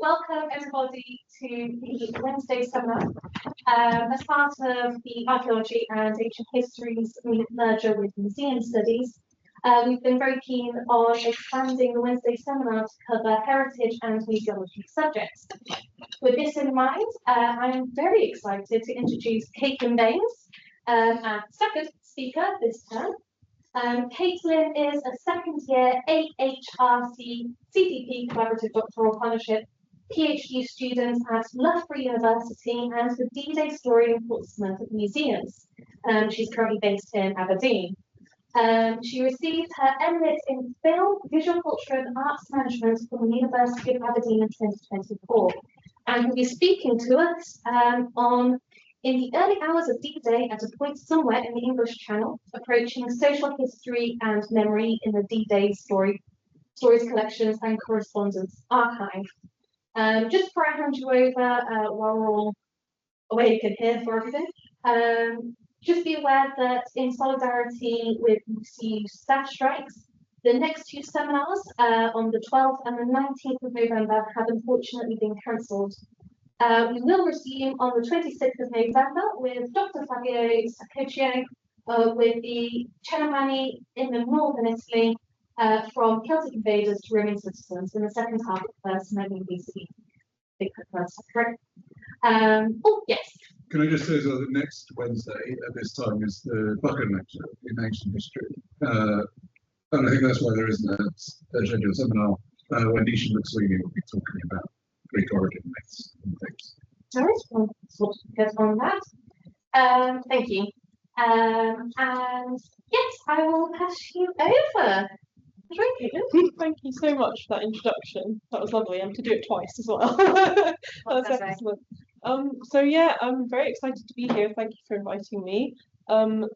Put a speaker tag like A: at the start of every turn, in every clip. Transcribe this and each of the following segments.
A: welcome everybody to the Wednesday seminar as part of the Archaeology and Ancient Histories merger with Museum Studies. We've been very keen on expanding the Wednesday seminar to cover heritage and museology subjects. With this in mind, I'm very excited to introduce Caitlin Bains, our second speaker this term. Caitlin is a second-year AHRC CDP Collaborative Doctoral Partnership PhD student at Loughborough University and the D-Day Story in Portsmouth Museums. She's currently based in Aberdeen. She received her MLitt in Film, Visual Culture and Arts Management from the University of Aberdeen in 2024, and will be speaking to us in the early hours of D-Day at a point somewhere in the English Channel, approaching social history and memory in the D-Day stories collections and correspondence archive. Just before I hand you over, while we're all awake and here for everything, just be aware that in solidarity with UCU staff strikes, the next two seminars on the 12th and the 19th of November have unfortunately been cancelled. We will resume on the 26th of November with Dr. Fabio Sacoccio with the Cenomani in the northern Italy from Celtic invaders to Roman citizens in the second half of the first Roman BC. Correct? Oh, yes.
B: Can I just say as well that next Wednesday at this time is the Buchan lecture in ancient history. And I think that's why there isn't a scheduled seminar where Nisha McSweeney will be talking about Greek origin myths and things.
A: All right, well, we'll get on that. Thank you. And yes, I will pass you over.
C: Thank you so much for that introduction. That was lovely, and to do it twice as well. That's excellent. So yeah, I'm very excited to be here. Thank you for inviting me.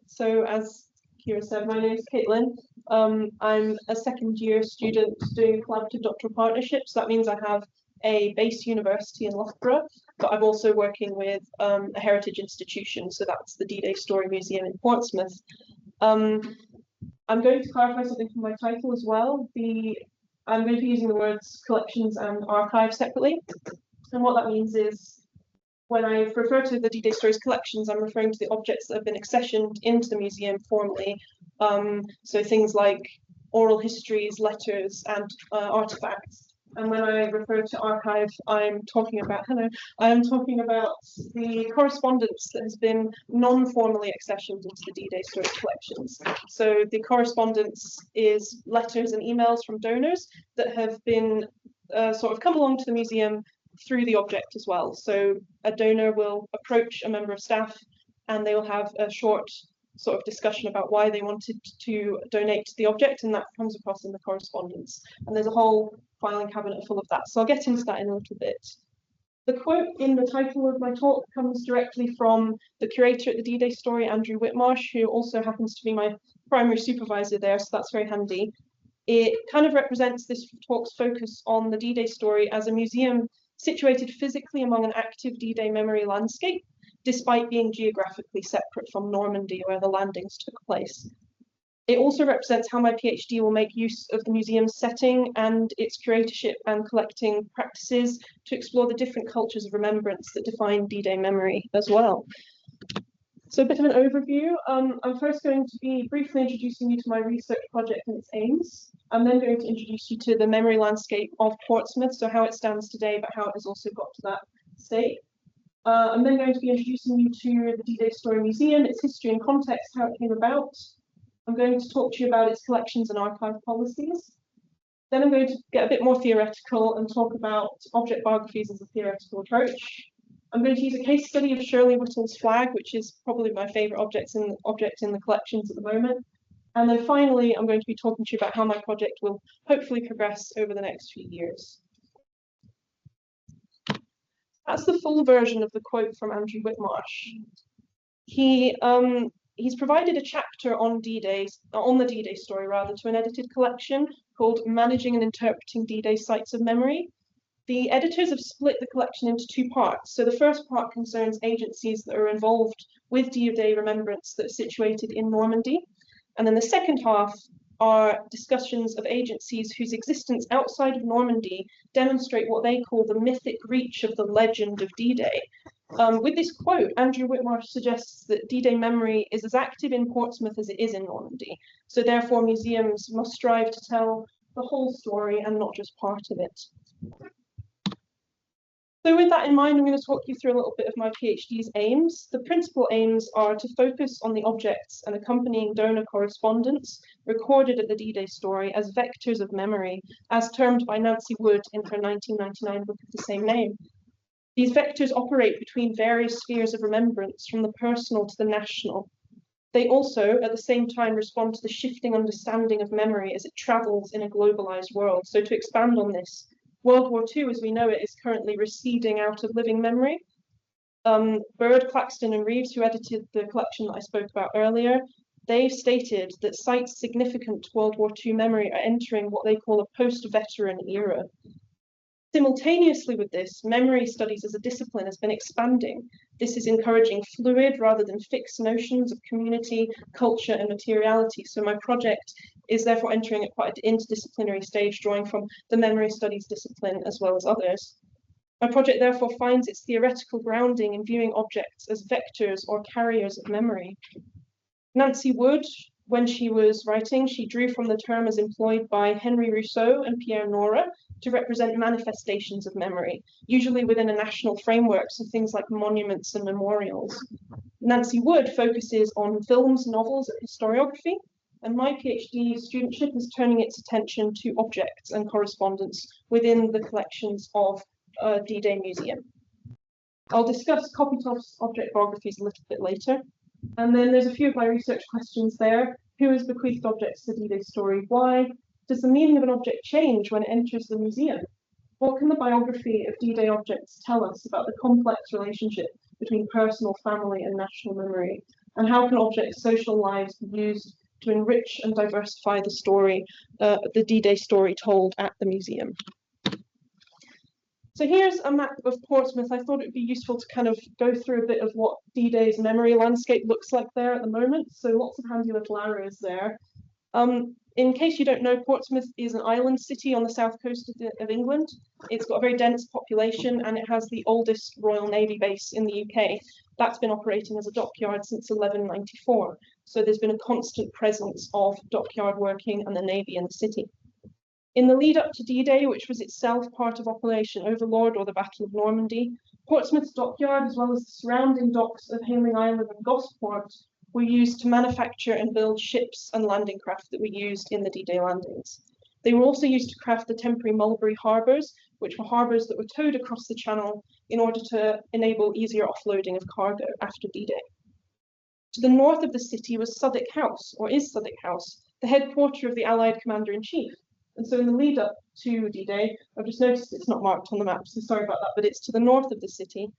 C: So as Kira said, my name is Caitlin. I'm a second-year student doing collaborative doctoral partnerships. That means I have a base university in Loughborough, but I'm also working with a heritage institution. So that's the D-Day Story Museum in Portsmouth. I'm going to clarify something from my title as well. I'm going to be using the words collections and archive separately. And what that means is when I refer to the D-Day Stories collections, I'm referring to the objects that have been accessioned into the museum formally. So things like oral histories, letters, and artifacts. And when I refer to archive, I'm talking about the correspondence that has been non-formally accessioned into the D-Day Story collections. So the correspondence is letters and emails from donors that have been sort of come along to the museum through the object as well. So a donor will approach a member of staff and they will have a short sort of discussion about why they wanted to donate to the object, and that comes across in the correspondence. And there's a whole filing cabinet full of that. So I'll get into that in a little bit. The quote in the title of my talk comes directly from the curator at the D-Day Story, Andrew Whitmarsh, who also happens to be my primary supervisor there, so that's very handy. It kind of represents this talk's focus on the D-Day Story as a museum situated physically among an active D-Day memory landscape, despite being geographically separate from Normandy, where the landings took place. It also represents how my PhD will make use of the museum's setting and its curatorship and collecting practices to explore the different cultures of remembrance that define D-Day memory as well. So a bit of an overview. I'm first going to be briefly introducing you to my research project and its aims. I'm then going to introduce you to the memory landscape of Portsmouth, so how it stands today, but how it has also got to that state. I'm then going to be introducing you to the D-Day Story Museum, its history and context, how it came about. I'm going to talk to you about its collections and archive policies. Then I'm going to get a bit more theoretical and talk about object biographies as a theoretical approach. I'm going to use a case study of Shirley Whittle's flag, which is probably my favourite object in the collections at the moment. And then finally, I'm going to be talking to you about how my project will hopefully progress over the next few years. That's the full version of the quote from Andrew Whitmarsh. He's provided a chapter on D-Day, on the D-Day Story rather, to an edited collection called Managing and Interpreting D-Day Sites of Memory. The editors have split the collection into two parts. So the first part concerns agencies that are involved with D-Day remembrance that are situated in Normandy. And then the second half are discussions of agencies whose existence outside of Normandy demonstrate what they call the mythic reach of the legend of D-Day. With this quote, Andrew Whitmarsh suggests that D-Day memory is as active in Portsmouth as it is in Normandy. So therefore, museums must strive to tell the whole story and not just part of it. So with that in mind, I'm going to talk you through a little bit of my PhD's aims. The principal aims are to focus on the objects and accompanying donor correspondence recorded at the D-Day story as vectors of memory, as termed by Nancy Wood in her 1999 book of the same name. These vectors operate between various spheres of remembrance, from the personal to the national. They also, at the same time, respond to the shifting understanding of memory as it travels in a globalized world. So to expand on this, World War II, as we know it, is currently receding out of living memory. Bird, Claxton and Reeves, who edited the collection that I spoke about earlier, they've stated that sites significant to World War II memory are entering what they call a post-veteran era. Simultaneously with this, memory studies as a discipline has been expanding. This is encouraging fluid rather than fixed notions of community, culture, and materiality. So my project is therefore entering at quite an interdisciplinary stage, drawing from the memory studies discipline as well as others. My project therefore finds its theoretical grounding in viewing objects as vectors or carriers of memory. Nancy Wood, when she was writing, she drew from the term as employed by Henry Rousseau and Pierre Nora to represent manifestations of memory, usually within a national framework, so things like monuments and memorials. Nancy Wood focuses on films, novels, and historiography, and my PhD studentship is turning its attention to objects and correspondence within the collections of D-Day Museum. I'll discuss Kopytov's object biographies a little bit later. And then there's a few of my research questions there. Who has bequeathed objects to D-Day story? Why? Does the meaning of an object change when it enters the museum? What can the biography of D-Day objects tell us about the complex relationship between personal, family, and national memory? And how can objects' social lives be used to enrich and diversify the story, the D-Day story told at the museum? So here's a map of Portsmouth. I thought it would be useful to kind of go through a bit of what D-Day's memory landscape looks like there at the moment. So lots of handy little arrows there. In case you don't know, Portsmouth is an island city on the south coast of England. It's got a very dense population and it has the oldest Royal Navy base in the UK. That's been operating as a dockyard since 1194. So there's been a constant presence of dockyard working and the Navy in the city. In the lead up to D-Day, which was itself part of Operation Overlord or the Battle of Normandy, Portsmouth's dockyard, as well as the surrounding docks of Hayling Island and Gosport, were used to manufacture and build ships and landing craft that were used in the D-Day landings. They were also used to craft the temporary Mulberry harbours, which were harbours that were towed across the channel in order to enable easier offloading of cargo after D-Day. To the north of the city was Southwark House, or is Southwark House, the headquarter of the Allied Commander-in-Chief. And so in the lead up to D-Day, I've just noticed it's not marked on the map, so sorry about that, but it's to the north of the city.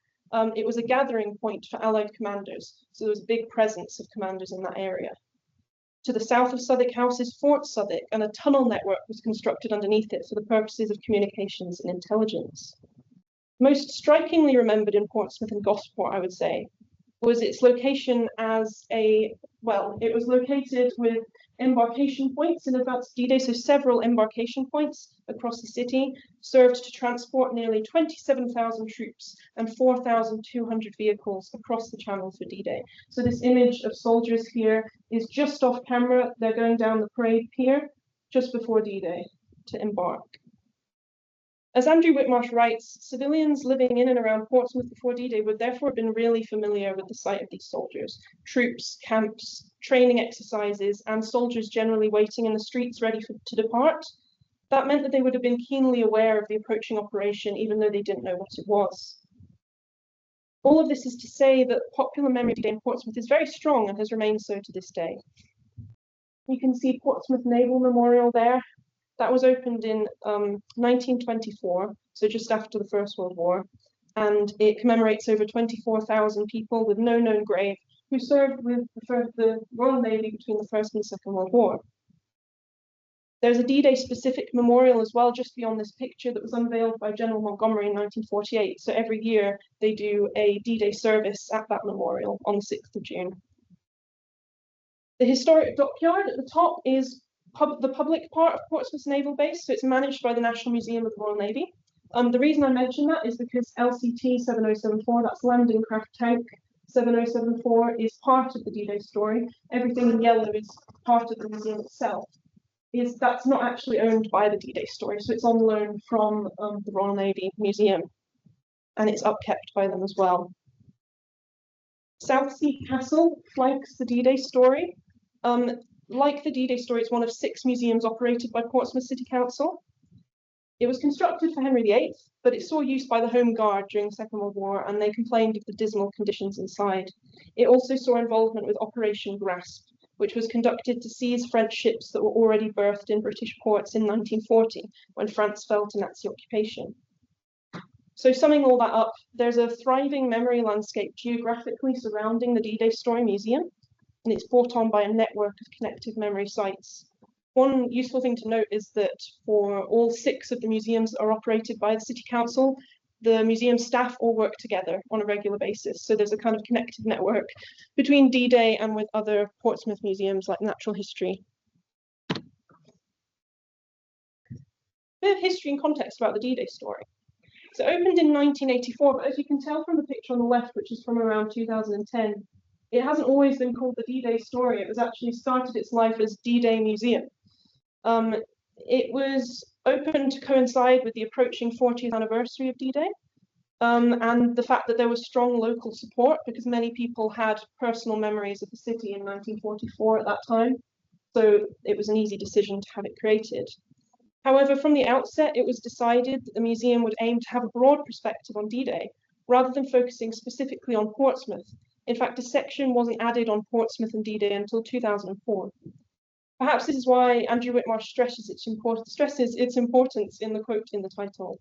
C: It was a gathering point for Allied commanders, so there was a big presence of commanders in that area. To the south of Southwark House is Fort Southwark, and a tunnel network was constructed underneath it for the purposes of communications and intelligence. Most strikingly remembered in Portsmouth and Gosport, I would say, was its location as it was located with embarkation points in advance of D-Day, so several embarkation points across the city served to transport nearly 27,000 troops and 4,200 vehicles across the channel for D-Day. So this image of soldiers here is just off camera. They're going down the parade pier just before D-Day to embark. As Andrew Whitmarsh writes, civilians living in and around Portsmouth before D-Day would therefore have been really familiar with the sight of these soldiers, troops, camps, training exercises, and soldiers generally waiting in the streets ready to depart. That meant that they would have been keenly aware of the approaching operation, even though they didn't know what it was. All of this is to say that popular memory of D-Day in Portsmouth is very strong and has remained so to this day. You can see Portsmouth Naval Memorial there. That was opened in 1924, so just after the First World War, and it commemorates over 24,000 people with no known grave who served with the Royal Navy between the First and Second World War. There's a D-Day specific memorial as well, just beyond this picture, that was unveiled by General Montgomery in 1948. So every year they do a D-Day service at that memorial on the 6th of June. The historic dockyard at the top is the public part of Portsmouth Naval Base, so it's managed by the National Museum of the Royal Navy. The reason I mention that is because LCT 7074, that's Landing Craft Tank 7074, is part of the D-Day story. Everything in yellow is part of the museum itself. That's not actually owned by the D-Day story, so it's on loan from the Royal Navy Museum, and it's upkept by them as well. Southsea Castle flanks the D-Day story. Like the D-Day story, it's one of 6 museums operated by Portsmouth City Council. It was constructed for Henry VIII, but it saw use by the Home Guard during the Second World War, and they complained of the dismal conditions inside. It also saw involvement with Operation Grasp, which was conducted to seize French ships that were already berthed in British ports in 1940, when France fell to Nazi occupation. So summing all that up, there's a thriving memory landscape geographically surrounding the D-Day Story Museum, and it's brought on by a network of connected memory sites. One useful thing to note is that for all 6 of the museums that are operated by the City Council, the museum staff all work together on a regular basis. So there's a kind of connected network between D-Day and with other Portsmouth museums like Natural History. A bit of history and context about the D-Day story. So it opened in 1984, but as you can tell from the picture on the left, which is from around 2010, it hasn't always been called the D-Day story. It was actually started its life as D-Day Museum. It was opened to coincide with the approaching 40th anniversary of D-Day, and the fact that there was strong local support because many people had personal memories of the city in 1944 at that time. So it was an easy decision to have it created. However, from the outset, it was decided that the museum would aim to have a broad perspective on D-Day, rather than focusing specifically on Portsmouth. In fact, a section wasn't added on Portsmouth and D-Day until 2004. Perhaps this is why Andrew Whitmarsh stresses its importance in the quote in the title.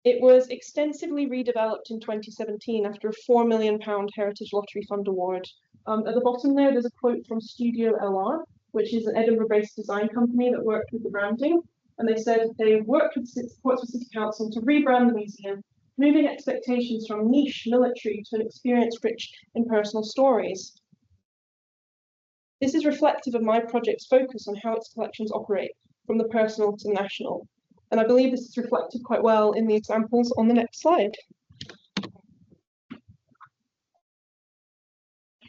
C: It was extensively redeveloped in 2017 after a £4 million Heritage Lottery Fund award. At the bottom there's a quote from Studio LR, which is an Edinburgh-based design company that worked with the branding. And they said they worked with Portsmouth City Council to rebrand the museum, moving expectations from niche military to an experience rich in personal stories. This is reflective of my project's focus on how its collections operate, from the personal to the national. And I believe this is reflected quite well in the examples on the next slide.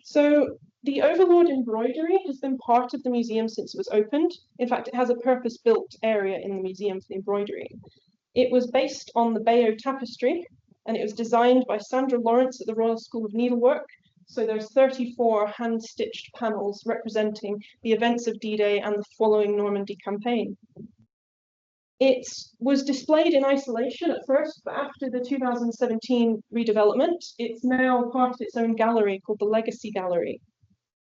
C: So the Overlord embroidery has been part of the museum since it was opened. In fact, it has a purpose-built area in the museum for the embroidery. It was based on the Bayeux tapestry, and it was designed by Sandra Lawrence at the Royal School of Needlework. So there's 34 hand-stitched panels representing the events of D-Day and the following Normandy campaign. It was displayed in isolation at first, but after the 2017 redevelopment, it's now part of its own gallery called the Legacy Gallery.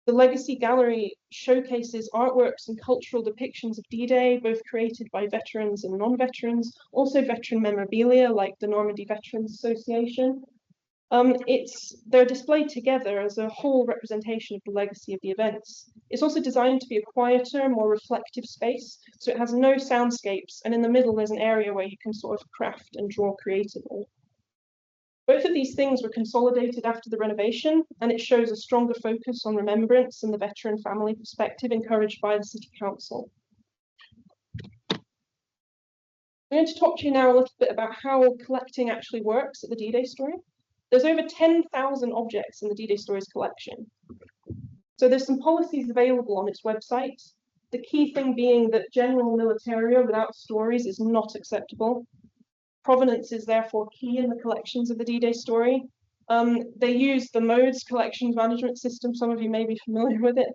C: The Legacy Gallery showcases artworks and cultural depictions of D-Day, both created by veterans and non-veterans, also veteran memorabilia like the Normandy Veterans Association. They're displayed together as a whole representation of the legacy of the events. It's also designed to be a quieter, more reflective space, so it has no soundscapes, and in the middle there's an area where you can sort of craft and draw creatively. Both of these things were consolidated after the renovation, and it shows a stronger focus on remembrance and the veteran family perspective encouraged by the City Council. I'm going to talk to you now a little bit about how collecting actually works at the D-Day story. There's over 10,000 objects in the D-Day Stories collection. So there's some policies available on its website. The key thing being that general militaria without stories is not acceptable. Provenance is therefore key in the collections of the D-Day story. They use the MODES collections management system. Some of you may be familiar with it.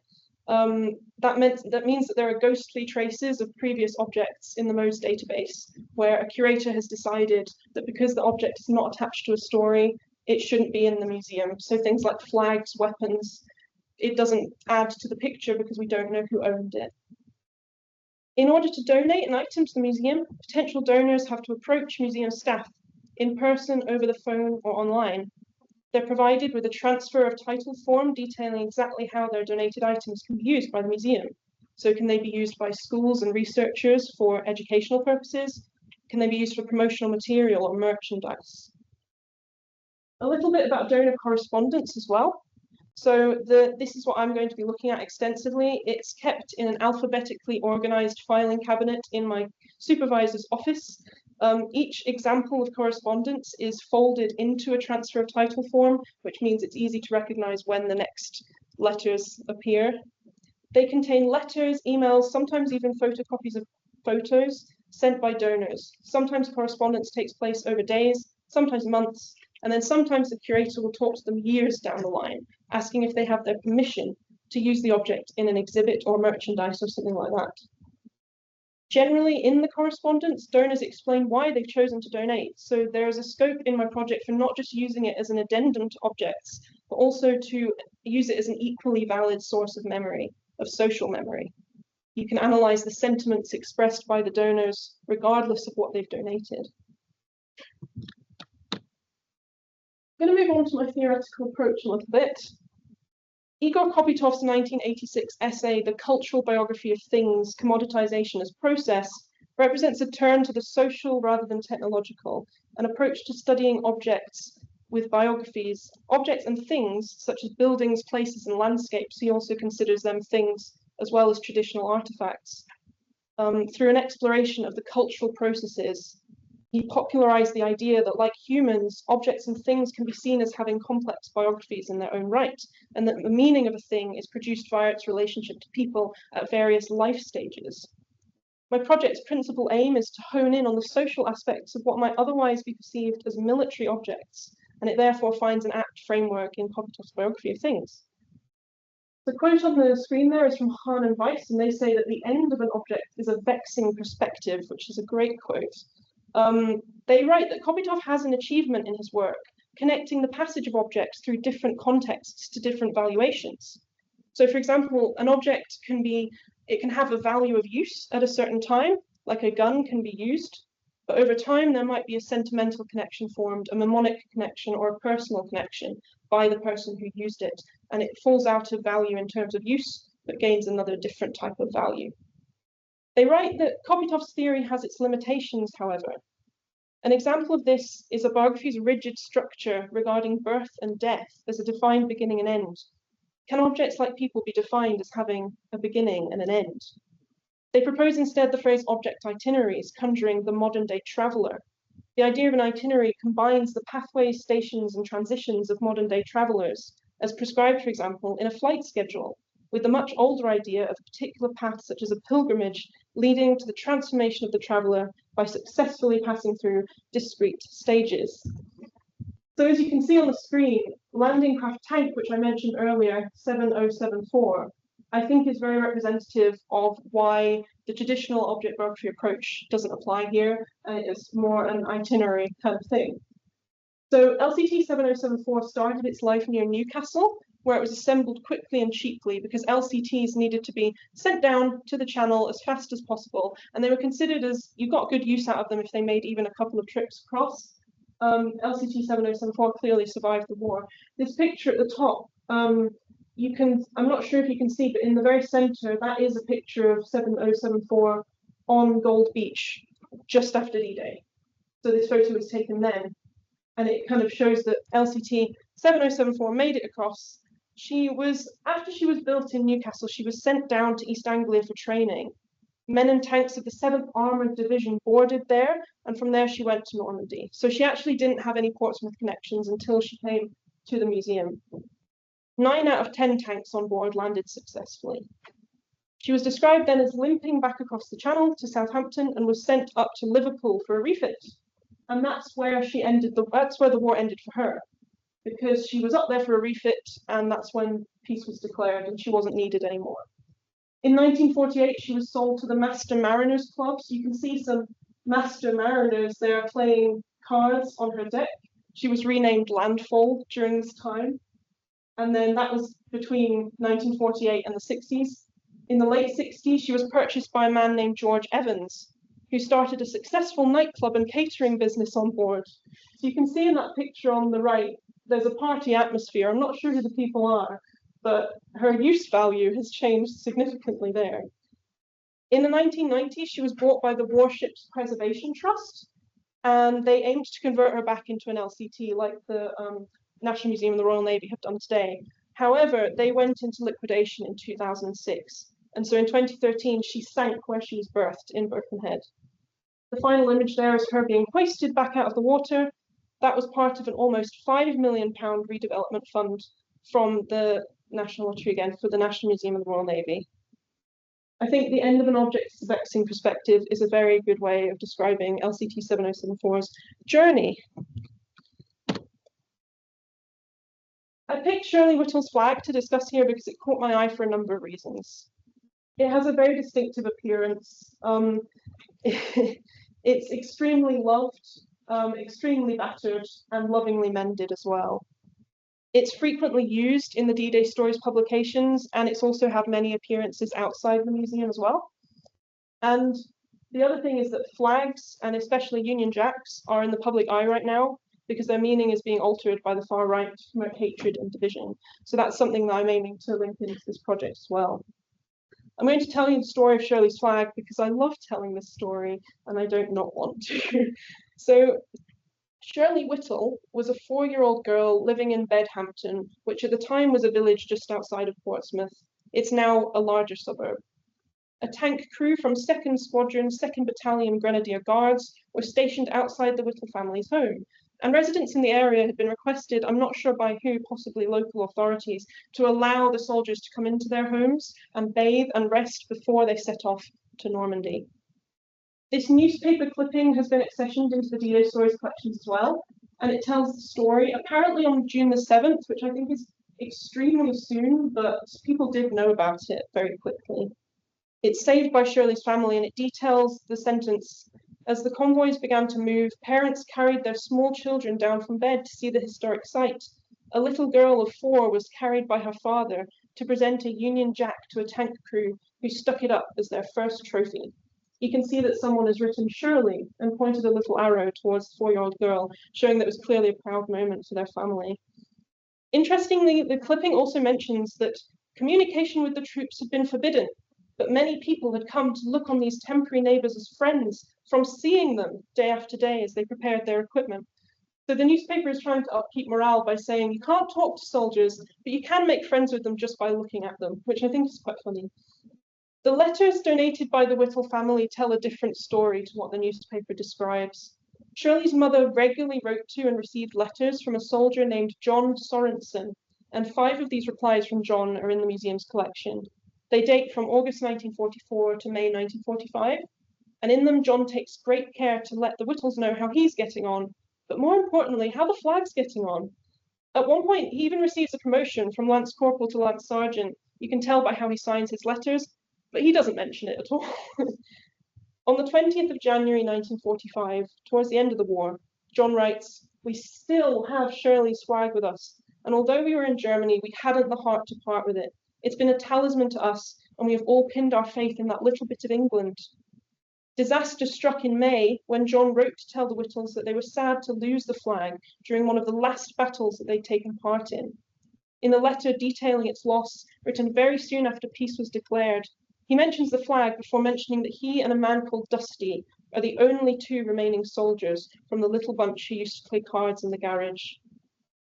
C: That means that there are ghostly traces of previous objects in the MODES database, where a curator has decided that because the object is not attached to a story, it shouldn't be in the museum. So things like flags, weapons, it doesn't add to the picture because we don't know who owned it. In order to donate an item to the museum, potential donors have to approach museum staff in person, over the phone, or online. They're provided with a transfer of title form detailing exactly how their donated items can be used by the museum. So can they be used by schools and researchers for educational purposes? Can they be used for promotional material or merchandise? A little bit about donor correspondence as well. So this is what I'm going to be looking at extensively. It's kept in an alphabetically organized filing cabinet in my supervisor's office. Each example of correspondence is folded into a transfer of title form, which means it's easy to recognize when the next letters appear. They contain letters, emails, sometimes even photocopies of photos sent by donors. Sometimes correspondence takes place over days, sometimes months, and then sometimes the curator will talk to them years down the line, asking if they have their permission to use the object in an exhibit or merchandise or something like that. Generally, in the correspondence, donors explain why they've chosen to donate. So there is a scope in my project for not just using it as an addendum to objects, but also to use it as an equally valid source of memory, of social memory. You can analyze the sentiments expressed by the donors, regardless of what they've donated. I'm going to move on to my theoretical approach a little bit. Igor Kopitov's 1986 essay, The Cultural Biography of Things, Commoditization as Process, represents a turn to the social rather than technological, an approach to studying objects with biographies, objects and things, such as buildings, places, and landscapes. He also considers them things as well as traditional artifacts. Through an exploration of the cultural processes, he popularized the idea that, like humans, objects and things can be seen as having complex biographies in their own right, and that the meaning of a thing is produced via its relationship to people at various life stages. My project's principal aim is to hone in on the social aspects of what might otherwise be perceived as military objects, and it therefore finds an apt framework in Kopitov's biography of things. The quote on the screen there is from Hahn and Weiss, and they say that the end of an object is a vexing perspective, which is a great quote. They write that Kopitov has an achievement in his work, connecting the passage of objects through different contexts to different valuations. So, for example, an object can have a value of use at a certain time, like a gun can be used, but over time there might be a sentimental connection formed, a mnemonic connection, or a personal connection by the person who used it, and it falls out of value in terms of use, but gains another different type of value. They write that Kopitov's theory has its limitations, however. An example of this is a biography's rigid structure regarding birth and death as a defined beginning and end. Can objects like people be defined as having a beginning and an end? They propose instead the phrase object itineraries, conjuring the modern-day traveller. The idea of an itinerary combines the pathways, stations, and transitions of modern-day travellers, as prescribed, for example, in a flight schedule, with the much older idea of a particular path, such as a pilgrimage, leading to the transformation of the traveller by successfully passing through discrete stages. So as you can see on the screen, landing craft tank, which I mentioned earlier, 7074, I think is very representative of why the traditional object biography approach doesn't apply here, and it is more an itinerary kind of thing. So LCT 7074 started its life near Newcastle, where it was assembled quickly and cheaply because LCTs needed to be sent down to the channel as fast as possible, and they were considered as, you got good use out of them if they made even a couple of trips across. LCT 7074 clearly survived the war. This picture at the top, I'm not sure if you can see, but in the very center, that is a picture of 7074 on Gold Beach, just after D-Day. So this photo was taken then, and it kind of shows that LCT 7074 made it across. After she was built in Newcastle, she was sent down to East Anglia for training. Men and tanks of the 7th Armoured Division boarded there, and from there she went to Normandy. So she actually didn't have any Portsmouth connections until she came to the museum. 9 out of 10 tanks on board landed successfully. She was described then as limping back across the channel to Southampton and was sent up to Liverpool for a refit. And that's where the war ended for her, because she was up there for a refit, and that's when peace was declared and she wasn't needed anymore. In 1948, she was sold to the Master Mariners Club. So you can see some Master Mariners there playing cards on her deck. She was renamed Landfall during this time. And then that was between 1948 and the 60s. In the late 60s, she was purchased by a man named George Evans, who started a successful nightclub and catering business on board. So you can see in that picture on the right, there's a party atmosphere. I'm not sure who the people are, but her use value has changed significantly there. In the 1990s, she was bought by the Warships Preservation Trust, and they aimed to convert her back into an LCT like the National Museum and the Royal Navy have done today. However, they went into liquidation in 2006. And so in 2013, she sank where she was berthed in Birkenhead. The final image there is her being hoisted back out of the water. That was part of an almost £5 million redevelopment fund from the National Lottery again for the National Museum of the Royal Navy. I think the end of an object's vexing perspective is a very good way of describing LCT 7074's journey. I picked Shirley Whittle's flag to discuss here because it caught my eye for a number of reasons. It has a very distinctive appearance. It's extremely loved, extremely battered, and lovingly mended as well. It's frequently used in the D-Day Stories publications, and it's also had many appearances outside the museum as well. And the other thing is that flags, and especially Union Jacks, are in the public eye right now because their meaning is being altered by the far right to promote hatred and division. So that's something that I'm aiming to link into this project as well. I'm going to tell you the story of Shirley's flag because I love telling this story and I don't not want to. So Shirley Whittle was a 4-year-old girl living in Bedhampton, which at the time was a village just outside of Portsmouth. It's now a larger suburb. A tank crew from 2nd Squadron, 2nd Battalion Grenadier Guards were stationed outside the Whittle family's home, and residents in the area had been requested, I'm not sure by who, possibly local authorities, to allow the soldiers to come into their homes and bathe and rest before they set off to Normandy. This newspaper clipping has been accessioned into the D-Day Stories collections as well, and it tells the story apparently on June the 7th, which I think is extremely soon, but people did know about it very quickly. It's saved by Shirley's family, and it details the sentence: as the convoys began to move, parents carried their small children down from bed to see the historic sight. A little girl of 4 was carried by her father to present a Union Jack to a tank crew who stuck it up as their first trophy. You can see that someone has written Shirley and pointed a little arrow towards the 4-year-old girl, showing that it was clearly a proud moment for their family. Interestingly, the clipping also mentions that communication with the troops had been forbidden, but many people had come to look on these temporary neighbours as friends from seeing them day after day as they prepared their equipment. So the newspaper is trying to upkeep morale by saying you can't talk to soldiers, but you can make friends with them just by looking at them, which I think is quite funny. The letters donated by the Whittle family tell a different story to what the newspaper describes. Shirley's mother regularly wrote to and received letters from a soldier named John Sorensen, and 5 of these replies from John are in the museum's collection. They date from August 1944 to May 1945, and in them John takes great care to let the Whittles know how he's getting on, but more importantly, how the flag's getting on. At one point, he even receives a promotion from Lance Corporal to Lance Sergeant. You can tell by how he signs his letters, but he doesn't mention it at all. On the 20th of January 1945, towards the end of the war, John writes, "We still have Shirley's flag with us, and although we were in Germany, we hadn't the heart to part with it. It's been a talisman to us, and we have all pinned our faith in that little bit of England." Disaster struck in May when John wrote to tell the Whittles that they were sad to lose the flag during one of the last battles that they'd taken part in. In a letter detailing its loss, written very soon after peace was declared, he mentions the flag before mentioning that he and a man called Dusty are the only 2 remaining soldiers from the little bunch who used to play cards in the garage.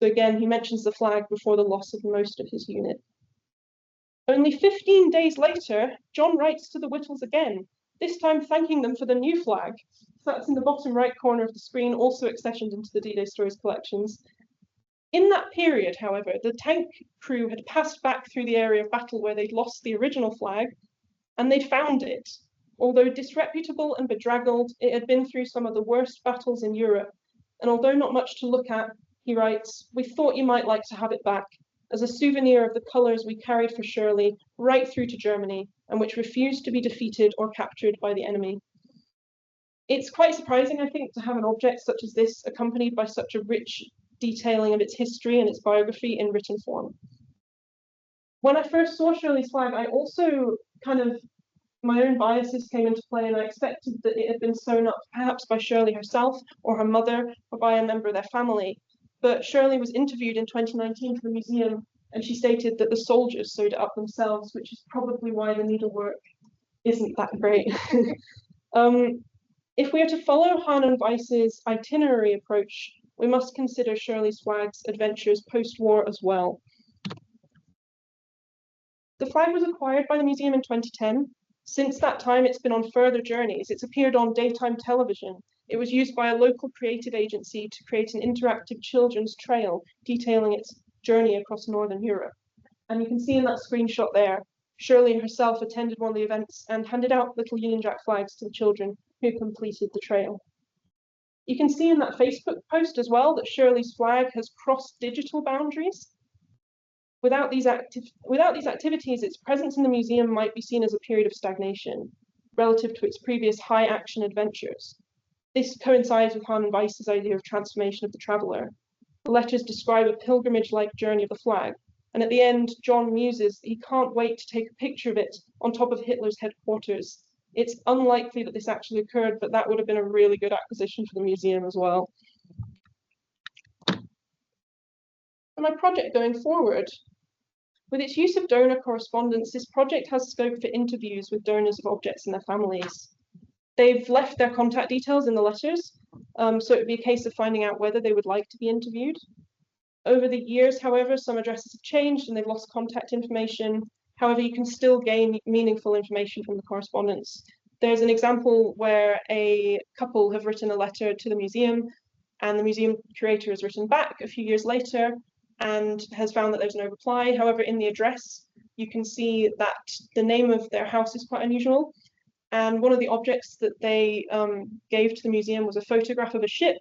C: So again, he mentions the flag before the loss of most of his unit. Only 15 days later, John writes to the Whittles again, this time thanking them for the new flag. So that's in the bottom right corner of the screen, also accessioned into the D-Day Stories collections. In that period, however, the tank crew had passed back through the area of battle where they'd lost the original flag, and they'd found it. Although disreputable and bedraggled, it had been through some of the worst battles in Europe, and although not much to look at, he writes, "We thought you might like to have it back, as a souvenir of the colours we carried for Shirley right through to Germany, and which refused to be defeated or captured by the enemy." It's quite surprising, I think, to have an object such as this accompanied by such a rich detailing of its history and its biography in written form. When I first saw Shirley's flag, I also my own biases came into play, and I expected that it had been sewn up perhaps by Shirley herself or her mother or by a member of their family. But Shirley was interviewed in 2019 for the museum, and she stated that the soldiers sewed it up themselves, which is probably why the needlework isn't that great. If we are to follow Hanan Weiss's itinerary approach, we must consider Shirley's flag's adventures post-war as well. The flag was acquired by the museum in 2010. Since that time, it's been on further journeys. It's appeared on daytime television. It was used by a local creative agency to create an interactive children's trail detailing its journey across Northern Europe. And you can see in that screenshot there, Shirley herself attended one of the events and handed out little Union Jack flags to the children who completed the trail. You can see in that Facebook post as well that Shirley's flag has crossed digital boundaries. Without these activities, its presence in the museum might be seen as a period of stagnation relative to its previous high action adventures. This coincides with Harman Weiss's idea of transformation of the traveller. The letters describe a pilgrimage-like journey of the flag, and at the end, John muses he can't wait to take a picture of it on top of Hitler's headquarters. It's unlikely that this actually occurred, but that would have been a really good acquisition for the museum as well. For my project going forward, with its use of donor correspondence, this project has scope for interviews with donors of objects and their families. They've left their contact details in the letters, so it would be a case of finding out whether they would like to be interviewed. Over the years, however, some addresses have changed and they've lost contact information. However, you can still gain meaningful information from the correspondence. There's an example where a couple have written a letter to the museum, and the museum curator has written back a few years later and has found that there's no reply. However, in the address, you can see that the name of their house is quite unusual. And one of the objects that they gave to the museum was a photograph of a ship,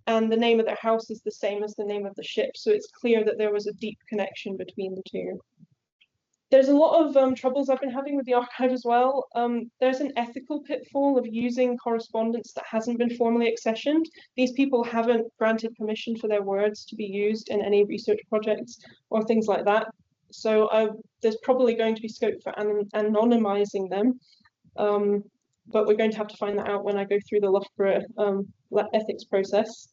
C: and the name of their house is the same as the name of the ship. So it's clear that there was a deep connection between the two. There's a lot of troubles I've been having with the archive as well. There's an ethical pitfall of using correspondence that hasn't been formally accessioned. These people haven't granted permission for their words to be used in any research projects or things like that. So there's probably going to be scope for anonymizing them. But we're going to have to find that out when I go through the Loughborough ethics process.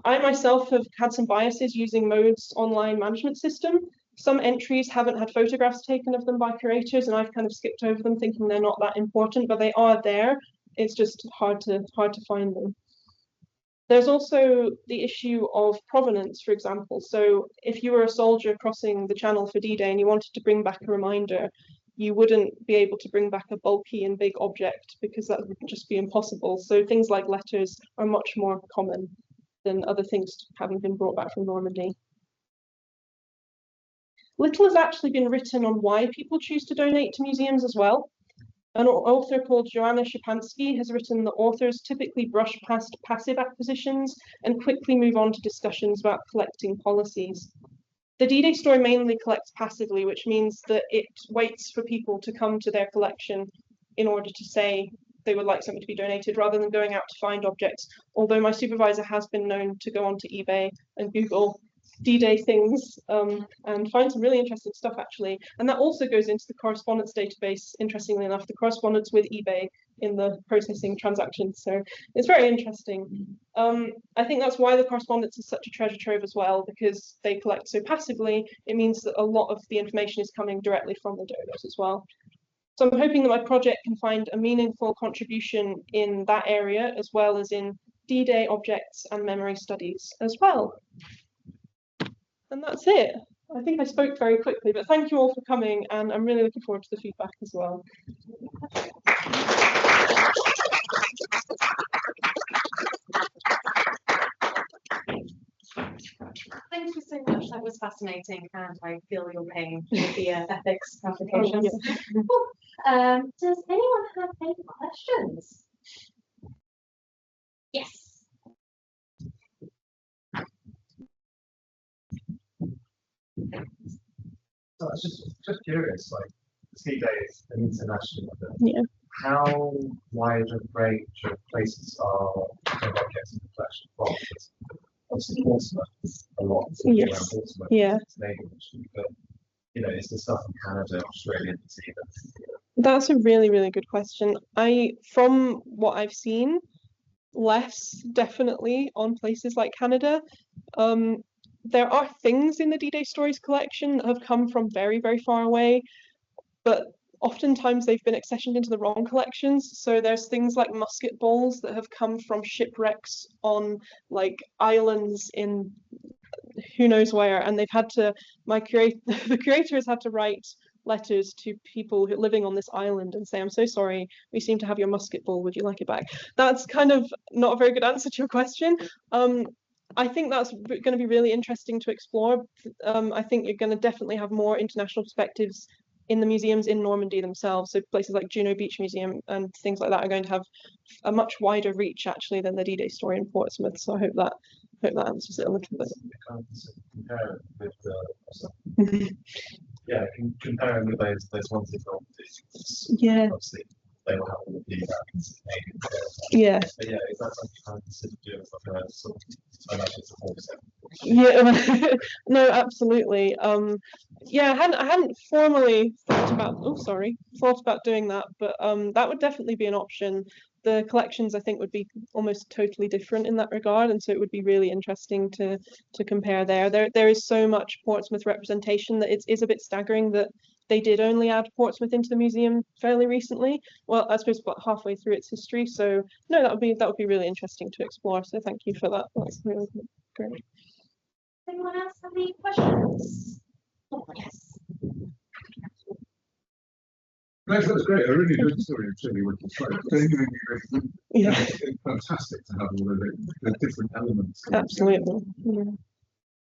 C: I myself have had some biases using Mode's online management system. Some entries haven't had photographs taken of them by curators, and I've kind of skipped over them thinking they're not that important, but they are there. It's just hard to find them. There's also the issue of provenance, for example. So if you were a soldier crossing the Channel for D-Day and you wanted to bring back a reminder, you wouldn't be able to bring back a bulky and big object because that would just be impossible. So things like letters are much more common than other things having been brought back from Normandy. Little has actually been written on why people choose to donate to museums as well. An author called Joanna Szypanski has written that authors typically brush past passive acquisitions and quickly move on to discussions about collecting policies. The D-Day story mainly collects passively, which means that it waits for people to come to their collection in order to say they would like something to be donated, rather than going out to find objects. Although my supervisor has been known to go onto eBay and Google D-Day things and find some really interesting stuff, actually. And that also goes into the correspondence database, interestingly enough, the correspondence with eBay in the processing transactions. So it's very interesting. I think that's why the correspondence is such a treasure trove as well, because they collect so passively. It means that a lot of the information is coming directly from the donors as well. So I'm hoping that my project can find a meaningful contribution in that area, as well as in D-Day objects and memory studies as well. And that's it. I think I spoke very quickly, but thank you all for coming, and I'm really looking forward to the feedback as well.
A: Thank you so much. That was fascinating, and I feel your pain with the ethics applications. Does anyone have any questions? Yes.
D: So I was just curious, like C-Day is an international event.
C: Yeah.
D: How wide a range of places are objects in the collection from? Obviously Portsmouth is a lot.
C: Yes.
D: Around Portsmouth,
C: Yeah.
D: it's Canadian, but you know, is there stuff in Canada, Australia, New Zealand?
C: That's a really, really good question. From what I've seen, less definitely on places like Canada. There are things in the D-Day Stories collection that have come from very, very far away, but oftentimes they've been accessioned into the wrong collections. So there's things like musket balls that have come from shipwrecks on like islands in who knows where, and they've had to, the curator has had to write letters to people who living on this island and say, I'm so sorry, we seem to have your musket ball, would you like it back? That's kind of not a very good answer to your question. I think that's going to be really interesting to explore. I think you're going to definitely have more international perspectives in the museums in Normandy themselves. So places like Juno Beach Museum and things like that are going to have a much wider reach actually than the D-Day story in Portsmouth. So I hope that answers it a little bit.
D: Compare it with the yeah, comparing with those ones that don't.
C: Yeah.
D: Obviously, they will have all of the Americans.
C: Yeah.
D: But yeah, is that something you consider doing like a sort of, I imagine it's a 4%?
C: Yeah, no, absolutely. Yeah, I hadn't formally thought about doing that, but that would definitely be an option. The collections, I think, would be almost totally different in that regard, and so it would be really interesting to compare there. There is so much Portsmouth representation that it is a bit staggering that they did only add Portsmouth into the museum fairly recently. Well, I suppose about halfway through its history. So no, that would be really interesting to explore. So thank you for that. That's really great.
A: Anyone else have any questions? Oh, yes.
B: That was great. I really enjoyed the story of Chile, which is like genuinely
C: Yeah.
B: it's fantastic to have all of the different elements.
C: Absolutely. Yeah.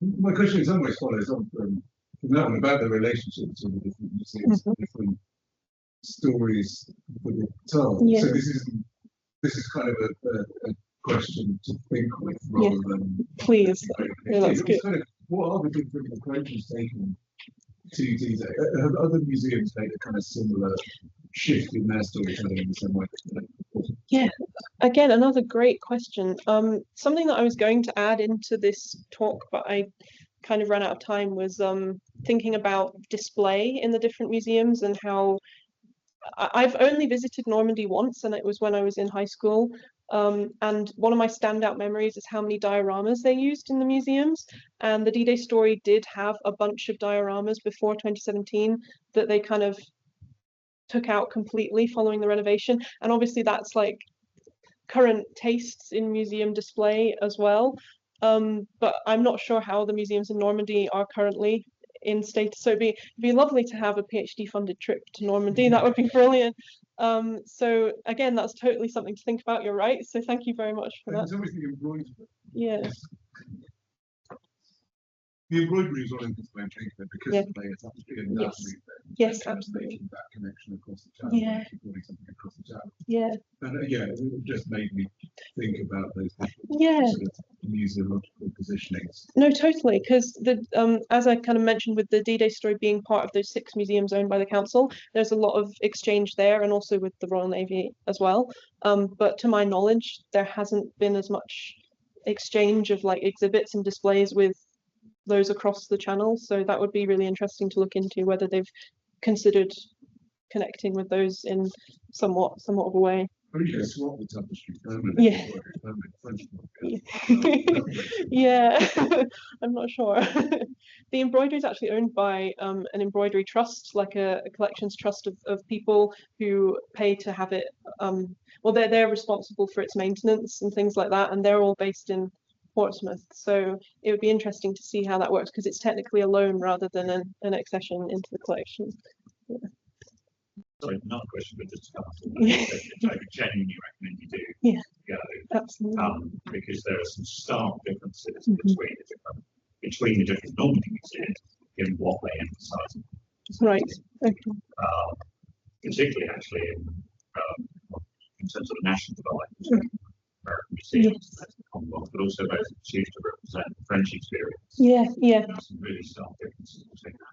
B: My question in some ways follows on from that one about the relationship between the different museums, different stories that are told.
C: Yeah.
B: So this is kind of a question to think with rather than.
C: Please. Yeah, that's good.
B: Kind of, what are the different approaches taken to D-Day? Have other museums made a kind of similar shift in their storytelling in the same way?
C: Yeah, again, another great question. Something that I was going to add into this talk, but I kind of ran out of time, was thinking about display in the different museums and how I've only visited Normandy once, and it was when I was in high school. And one of my standout memories is how many dioramas they used in the museums. And the D-Day story did have a bunch of dioramas before 2017 that they kind of took out completely following the renovation. And obviously that's like current tastes in museum display as well. But I'm not sure how the museums in Normandy are currently in status. So it'd be lovely to have a PhD funded trip to Normandy. That would be brilliant. So again, that's totally something to think about. You're right. So thank you very much for that.
B: It's always the embroidery.
C: Yeah.
B: The embroidery is all in display in Chingford because
C: Yeah.
B: they essentially in that
C: Yes,
B: making that connection across the channel.
C: Yeah.
B: Putting something across the channel.
C: Yeah.
B: And yeah, it just made me think about those different
C: Yeah.
B: sort of museological positionings.
C: No, totally, because the as I kind of mentioned with the D-Day story being part of those 6 museums owned by the council, there's a lot of exchange there, and also with the Royal Navy as well. But to my knowledge, there hasn't been as much exchange of like exhibits and displays with those across the channel. So that would be really interesting to look into whether they've considered connecting with those in somewhat of a way.
B: I mean, you swap the tapestry permanent.
C: Yeah.
B: Permanent.
C: Yeah, I'm not sure. The embroidery is actually owned by an embroidery trust, like a collections trust of people who pay to have it. Well, they're responsible for its maintenance and things like that, and they're all based in Portsmouth. So it would be interesting to see how that works, because it's technically a loan rather than an accession into the collection. Yeah.
E: Sorry, not a question, but just I would genuinely recommend you do go.
C: Absolutely.
E: Because there are some stark differences between the different Normandy museums in what they emphasise.
C: Right. Okay.
E: Particularly actually in terms of the national divide, American museums, the Commonwealth, but also those that choose to represent the French experience.
C: Yeah.
E: There are some really stark differences between that.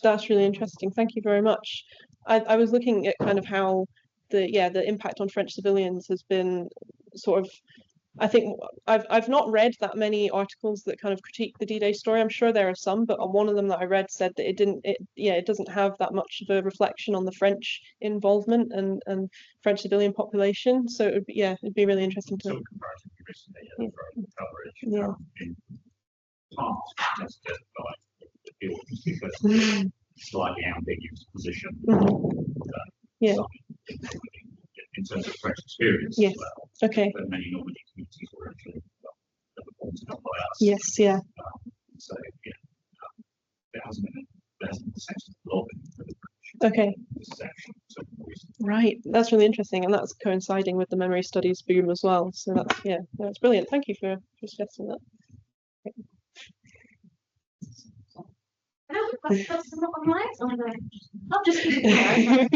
C: That's really interesting. Thank you very much. I was looking at kind of how the impact on French civilians has been sort of. I think I've not read that many articles that kind of critique the D-Day story. I'm sure there are some, but on one of them that I read said that it doesn't have that much of a reflection on the French involvement and French civilian population. So it'd be really interesting to.
E: Some comparatively recently for coverage.
C: Yeah.
E: In part, that's justified. Because slightly ambiguous position.
C: Yeah.
E: In terms of French experience
C: Yes.
E: as well.
C: Okay.
E: But many Normandy communities were actually appointed by us.
C: Yes. Yeah.
E: So yeah, there hasn't been
C: Okay,
E: this section. So
C: right. That's really interesting, and that's coinciding with the memory studies boom as well. So that's yeah, that's brilliant. Thank you for suggesting that.
A: Another question from online. Oh, no. Not just here.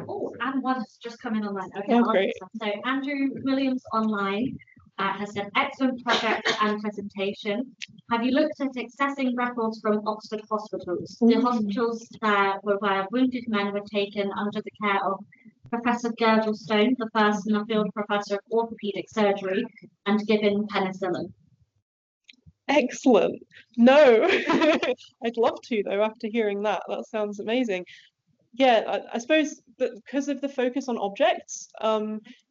A: Oh, and one has just come in online. Okay,
C: Oh,
A: I'll
C: great.
A: answer. So Andrew Williams online has said, excellent project and presentation. Have you looked at accessing records from Oxford hospitals? The hospitals there were where wounded men were taken under the care of Professor Girdlestone, the first Nuffield Professor of Orthopaedic Surgery, and given penicillin.
C: Excellent. No, I'd love to though. After hearing that, that sounds amazing. Yeah, I suppose that because of the focus on objects,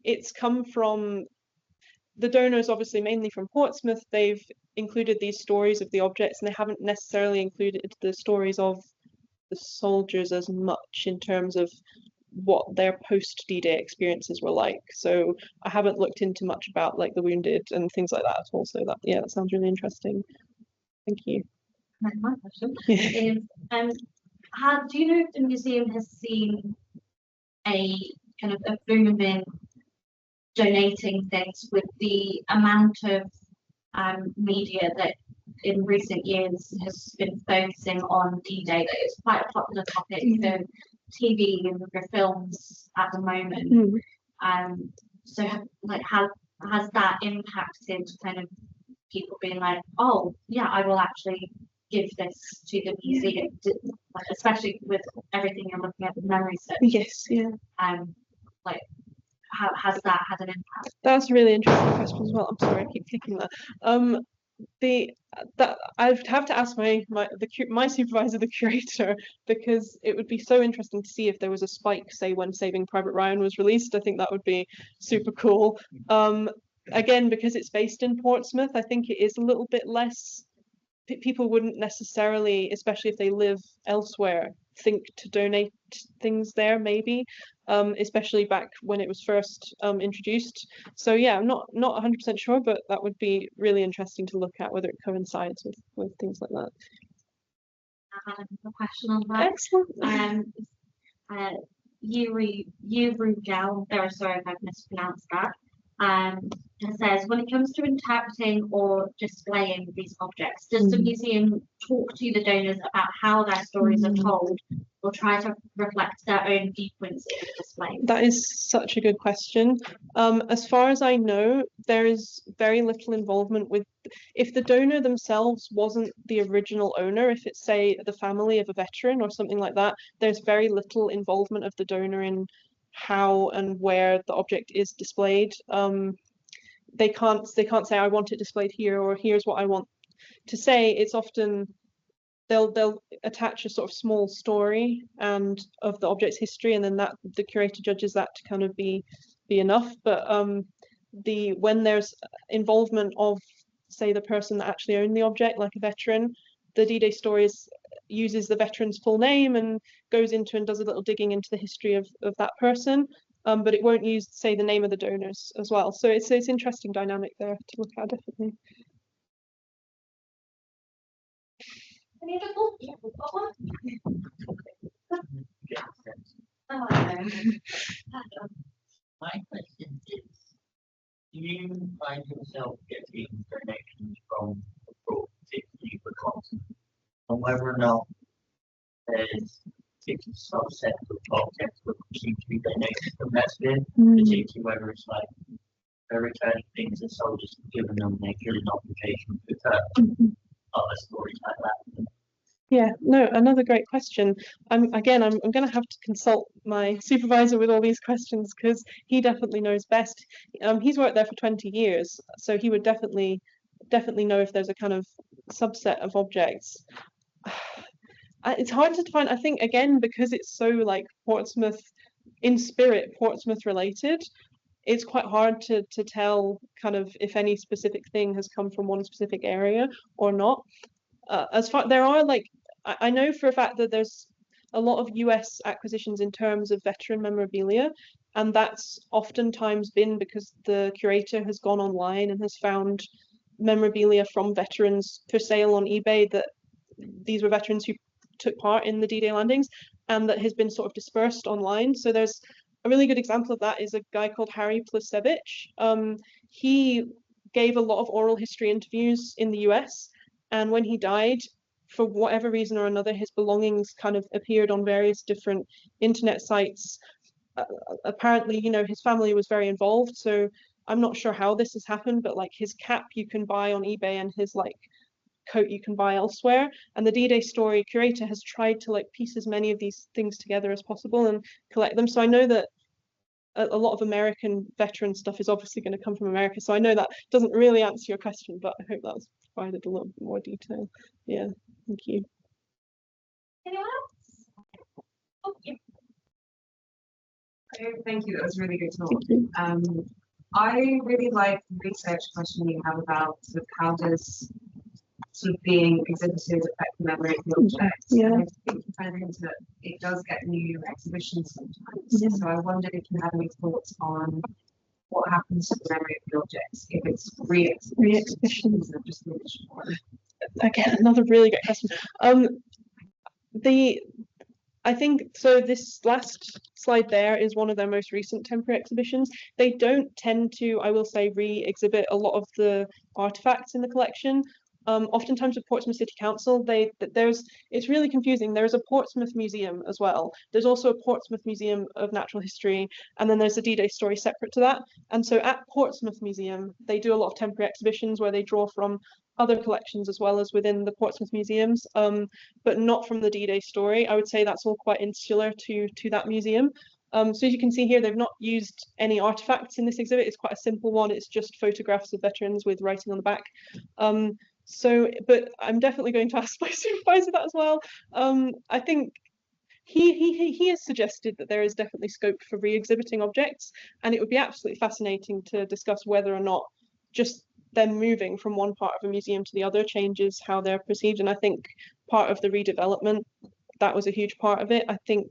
C: it's come from the donors, obviously mainly from Portsmouth. They've included these stories of the objects, and they haven't necessarily included the stories of the soldiers as much in terms of what their post D-Day experiences were like. So I haven't looked into much about like the wounded and things like that. Also, that yeah, that sounds really interesting. Thank you.
A: My question is, do you know if the museum has seen a kind of a boom in donating things with the amount of media that in recent years has been focusing on D-Day? That it's quite a popular topic for TV and for films at the moment. So like has that impacted kind of people being like, oh yeah, I will actually give this to the museum, like, especially with everything you're looking at the memory stuff.
C: Yes, yeah.
A: Like has that had an impact?
C: That's a really interesting question as well. I'm sorry, I keep clicking that. That I'd have to ask my supervisor, the curator, because it would be so interesting to see if there was a spike, say when Saving Private Ryan was released. I think that would be super cool. Again, because it's based in Portsmouth, I think it is a little bit less. People wouldn't necessarily, especially if they live elsewhere, think to donate things there, maybe, especially back when it was first introduced. So yeah, I'm not 100% sure, but that would be really interesting to look at whether it coincides with things like that.
A: I had a question on that.
C: Excellent.
A: Yuri Gal, very sorry if I've mispronounced that. It says, when it comes to interpreting or displaying these objects, does the museum talk to the donors about how their stories are told, or try to reflect their own viewpoints in the display?
C: That is such a good question. As far as I know, there is very little involvement with, if the donor themselves wasn't the original owner, if it's say the family of a veteran or something like that, there's very little involvement of the donor in how and where the object is displayed. They can't say I want it displayed here, or here's what I want to say. It's often they'll attach a sort of small story and of the object's history, and then that the curator judges that to kind of be enough. But when there's involvement of, say, the person that actually owned the object, like a veteran, the D-Day stories uses the veteran's full name and goes into and does a little digging into the history of that person, but it won't use, say, the name of the donors as well. So it's interesting dynamic there to look at, definitely.
A: Any other thoughts? Yeah, we've got one.
F: My question is, do you find yourself getting donations from abroad, particularly for content, and whether or not there's a particular subset of objects that seem to be donated from that spin, particularly whether it's like they're returning things that soldiers have given them, they're given an obligation to return, other stories like that.
C: Yeah, no, another great question. I'm going to have to consult my supervisor with all these questions because he definitely knows best. He's worked there for 20 years, so he would definitely know if there's a kind of subset of objects. It's hard to define. I think, again, because it's so like Portsmouth in spirit, Portsmouth related, it's quite hard to tell kind of if any specific thing has come from one specific area or not. There are, like, I know for a fact that there's a lot of US acquisitions in terms of veteran memorabilia, and that's oftentimes been because the curator has gone online and has found memorabilia from veterans for sale on eBay that these were veterans who took part in the D-Day landings, and that has been sort of dispersed online. So there's a really good example of that is a guy called Harry Plusevich. He gave a lot of oral history interviews in the US, and when he died, for whatever reason or another, his belongings kind of appeared on various different internet sites. Apparently, you know, his family was very involved, so I'm not sure how this has happened, but like his cap you can buy on eBay and his like coat you can buy elsewhere. And the D-Day story curator has tried to like piece as many of these things together as possible and collect them. So I know that a lot of American veteran stuff is obviously going to come from America. So I know that doesn't really answer your question, but I hope that's provided a little bit more detail. Yeah, thank you.
A: Anyone else? Oh, yeah.
G: Thank you, that was really good talk. I really like the research question you have about sort of how does sort of being exhibited affect the memory of the object.
C: Yeah.
G: And I think you kind of hinted that it does get new exhibitions sometimes.
C: Yeah.
G: So I wondered if you had any thoughts on what happens to the memory of the objects if it's re-exhibitions or just the original one.
C: Again, another really great question. I think so. This last slide there is one of their most recent temporary exhibitions. They don't tend to, I will say, re-exhibit a lot of the artifacts in the collection. Oftentimes with Portsmouth City Council, it's really confusing. There's a Portsmouth Museum as well. There's also a Portsmouth Museum of Natural History, and then there's a D-Day story separate to that. And so at Portsmouth Museum, they do a lot of temporary exhibitions where they draw from other collections as well as within the Portsmouth Museums, but not from the D-Day story. I would say that's all quite insular to that museum. So as you can see here, they've not used any artifacts in this exhibit. It's quite a simple one. It's just photographs of veterans with writing on the back. But I'm definitely going to ask my supervisor that as well. I think he has suggested that there is definitely scope for re-exhibiting objects, and it would be absolutely fascinating to discuss whether or not just them moving from one part of a museum to the other changes how they're perceived. And I think part of the redevelopment, that was a huge part of it. I think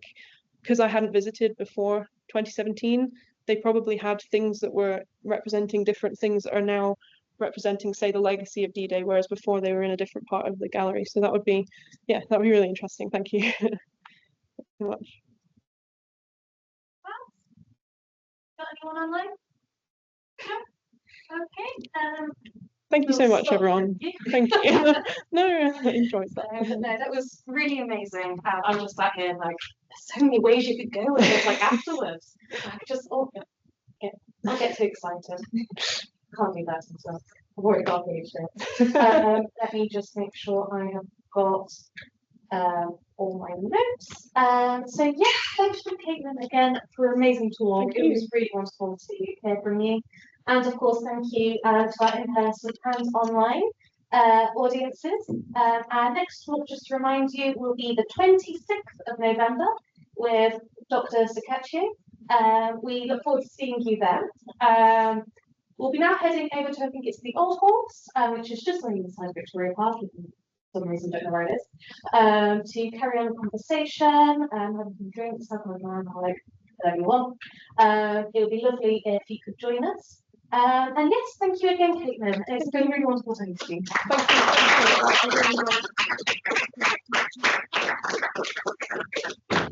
C: because I hadn't visited before 2017, they probably had things that were representing different things that are now representing, say, the legacy of D-Day, whereas before they were in a different part of the gallery. So that would be, yeah, that would be really interesting. Thank you so much.
A: Got anyone online? Okay.
C: Thank you so much, everyone. Thank you. No, I enjoyed that.
A: No, that was really amazing. I'm just sat here like, there's so many ways you could go with it. Like afterwards, I just I'll get too excited. Can't do that until I've already got it. Let me just make sure I have got all my notes. So yeah, thank you, Caitlin, again for an amazing talk. It was really wonderful to hear from you. And of course, thank you to our in-person and online audiences. Our next talk, just to remind you, will be the 26th of November with Dr. Sakaccio. We look forward to seeing you then. We'll be now heading over to, I think it's the Old Horse, which is just on the inside of Victoria Park. For some reason, don't know where it is. To carry on the conversation, have some drinks, have a like whatever you want. It would be lovely if you could join us. And yes, thank you again, Caitlin. It's been really wonderful talking to you. Thank you.